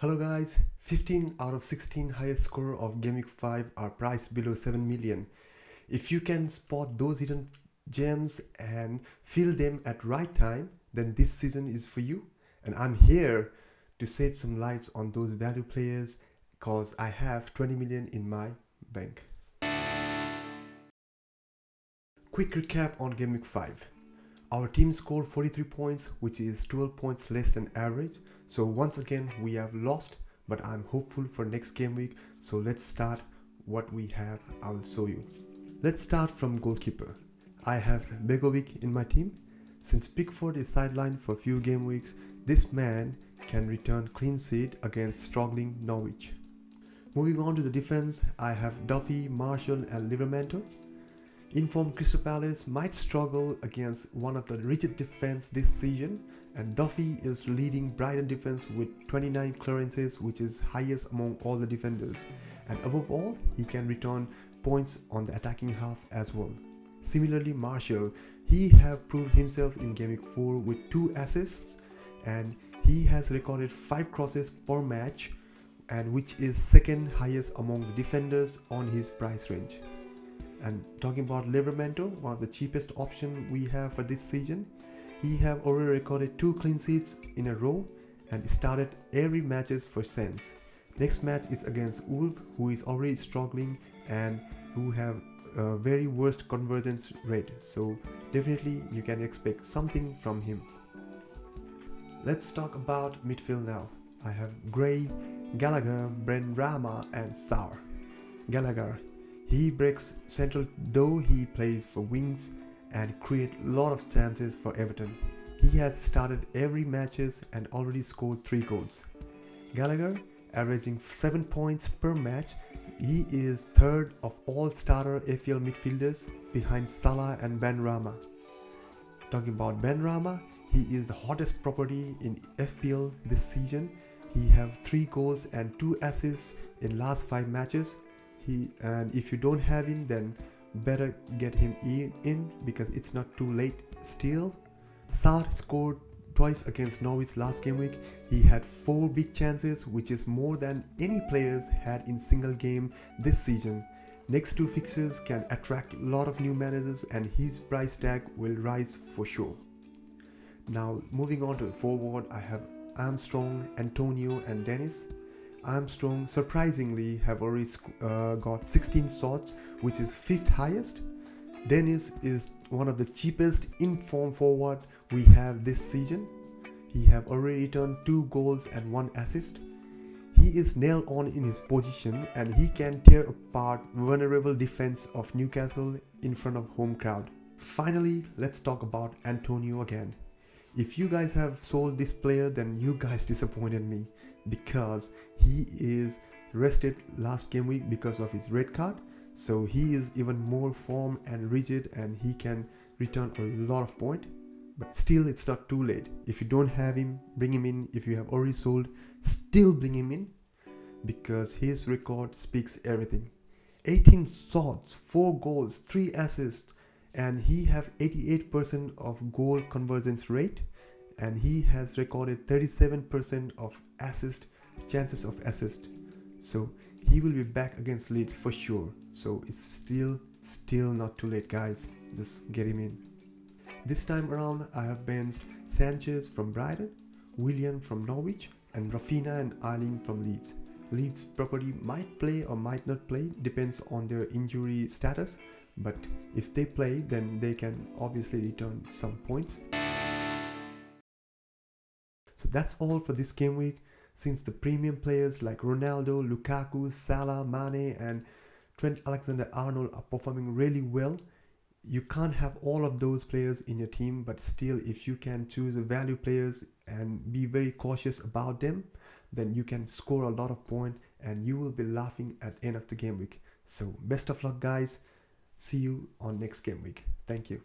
Hello guys, 15 out of 16 highest scorer of Game Week 5 are priced below 7 million. If you can spot those hidden gems and fill them at right time, then this season is for you. And I'm here to shed some lights on those value players cause I have 20 million in my bank. Quick recap on Game Week 5. Our team scored 43 points, which is 12 points less than average. So once again, we have lost, but I'm hopeful for next game week. So let's start what we have. I'll show you. Let's start from goalkeeper. I have Begovic in my team. Since Pickford is sidelined for a few game weeks, this man can return clean sheet against struggling Norwich. Moving on to the defense, I have Duffy, Martial and Livramento. Informed Crystal Palace might struggle against one of the rigid defense this season, and Duffy is leading Brighton defense with 29 clearances, which is highest among all the defenders, and above all he can return points on the attacking half as well. Similarly, Martial, he have proved himself in Game Week 4 with 2 assists, and he has recorded 5 crosses per match, and which is second highest among the defenders on his price range. And talking about Livramento, one of the cheapest option we have for this season, he have already recorded 2 clean sheets in a row and started every matches for Saints. Next match is against Wolves, who is already struggling and who have a very worst convergence rate. So definitely you can expect something from him. Let's talk about midfield now. I have Gray, Gallagher, Benrahma and Sarr. Gallagher, he breaks central though he plays for wings and create a lot of chances for Everton. He has started every matches and already scored 3 goals. Gallagher averaging 7 points per match. He is third of all starter FPL midfielders behind Salah and Benrahma. Talking about Benrahma, he is the hottest property in FPL this season. He have 3 goals and 2 assists in last 5 matches. And if you don't have him, then better get him in because it's not too late still. Sarr scored twice against Norwich last game week. He had 4 big chances, which is more than any players had in single game this season. Next 2 fixtures can attract a lot of new managers and his price tag will rise for sure. Now moving on to the forward, I have Armstrong, Antonio and Dennis. Armstrong surprisingly have already got 16 shots, which is 5th highest. Dennis is one of the cheapest in-form forward we have this season. He have already returned 2 goals and 1 assist. He is nailed on in his position and he can tear apart vulnerable defense of Newcastle in front of home crowd. Finally, let's talk about Antonio again. If you guys have sold this player, then you guys disappointed me because he is rested last game week because of his red card. So he is even more firm and rigid and he can return a lot of points. But still, it's not too late. If you don't have him, bring him in. If you have already sold, still bring him in because his record speaks everything. 18 shots, 4 goals, 3 assists, and he have 88% of goal convergence rate, and he has recorded 37% of chances of assist. So he will be back against Leeds for sure. So it's still not too late, guys. Just get him in. This time around, I have benched Sanchez from Brighton, Willian from Norwich, and Rafinha and Ayling from Leeds. Leeds property might play or might not play, depends on their injury status. But if they play, then they can obviously return some points. So that's all for this game week. Since the premium players like Ronaldo, Lukaku, Salah, Mane and Trent Alexander-Arnold are performing really well, you can't have all of those players in your team, but still if you can choose the value players and be very cautious about them, then you can score a lot of points and you will be laughing at the end of the game week. So best of luck, guys. See you on next game week. Thank you.